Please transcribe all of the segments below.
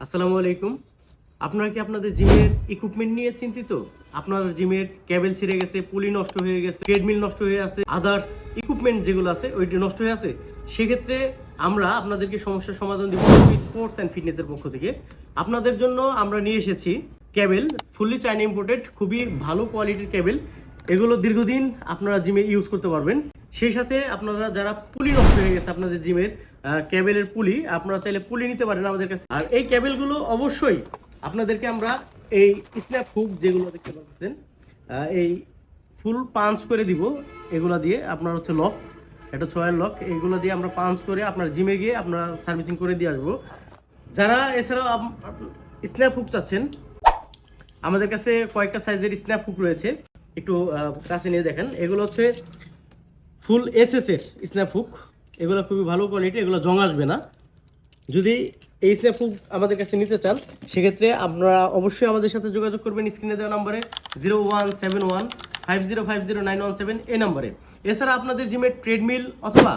আসসালামু আলাইকুম। আপনারা কি আপনাদের জিমের ইকুইপমেন্ট নিয়ে চিন্তিত? আপনার জিমের কেবল ছিঁড়ে গেছে, পুলি নষ্ট হয়ে গেছে, ট্রেডমিল নষ্ট হয়ে আছে, আদার্স ইকুইপমেন্ট যেগুলো আছে ওইটি নষ্ট হয়ে আছে। সেক্ষেত্রে আমরা আপনাদেরকে সমস্যার সমাধান দিব স্পোর্টস অ্যান্ড ফিটনেসের পক্ষ থেকে। আপনাদের জন্য আমরা নিয়ে এসেছি কেবল, ফুললি চাইনা ইম্পোর্টেড, খুবই ভালো কোয়ালিটির কেবল। এগুলো দীর্ঘদিন আপনারা জিমে ইউজ করতে পারবেন। সেই সাথে আপনারা যারা পুলি নষ্ট হয়ে গেছে আপনাদের জিমের কেবলের পুলি, আপনারা চাইলে পুলি নিতে পারেন আমাদের কাছে। আর এই কেবলগুলো অবশ্যই আপনাদেরকে আমরা এই স্ন্যাপ হুক যেগুলো দেখতে পাচ্ছেন এই ফুল পাঞ্চ করে দিব। এগুলা দিয়ে আপনার হচ্ছে লক, এটা 6 লক, এগুলো দিয়ে আমরা পাঞ্চ করে আপনার জিমে গিয়ে আপনারা সার্ভিসিং করে দিয়ে আসবো। যারা এছাড়াও স্ন্যাপ হুক চাচ্ছেন, আমাদের কাছে কয়েকটা সাইজের স্ন্যাপ হুক রয়েছে, একটু কাছে নিয়ে দেখেন। এগুলো হচ্ছে ফুল এসএস এর স্ন্যাপ হুক, এগুলো খুবই ভালো কোয়ালিটি, এগুলো জং আসবে না। যদি এই স্ন্যাপ হুক আমাদের কাছে নিতে চান সেক্ষেত্রে আপনারা অবশ্যই আমাদের সাথে যোগাযোগ করবেন স্ক্রিনে দেওয়া নাম্বারে 017150509117 এই নাম্বারে। এছাড়া আপনাদের জিমের ট্রেডমিল অথবা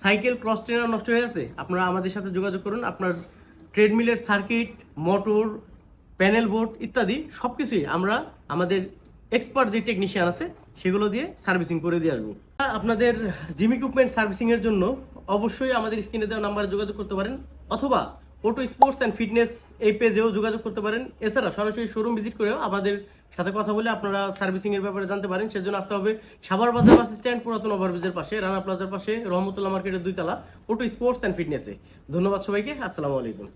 সাইকেল ক্রস ট্রেনার নষ্ট হয়ে আছে, আপনারা আমাদের সাথে যোগাযোগ করুন। আপনার ট্রেডমিলের সার্কিট, মোটর, প্যানেল বোর্ড ইত্যাদি সব কিছুই আমরা আমাদের এক্সপার্ট যে টেকনিশিয়ান আছে সেগুলো দিয়ে সার্ভিসিং করে দিয়ে আসবো। আপনাদের জিম ইকুইপমেন্ট সার্ভিসিংয়ের জন্য অবশ্যই আমাদের স্ক্রিনে দেওয়া নাম্বারে যোগাযোগ করতে পারেন, অথবা অটো স্পোর্টস অ্যান্ড ফিটনেস এই পেজেও যোগাযোগ করতে পারেন। এছাড়া সরাসরি শোরুম ভিজিট করেও আমাদের সাথে কথা বলে আপনারা সার্ভিসিংয়ের ব্যাপারে জানতে পারেন। সেজন্য আসতে হবে সাভার বাজার বাস স্ট্যান্ড, পুরাতন ওভারব্রিজের পাশে, রানা প্লাজার পাশে, রহমতুল্লাহ মার্কেটের 2 তলা, অটো স্পোর্টস অ্যান্ড ফিটনেসে। ধন্যবাদ সবাইকে। আসসালামু আলাইকুম।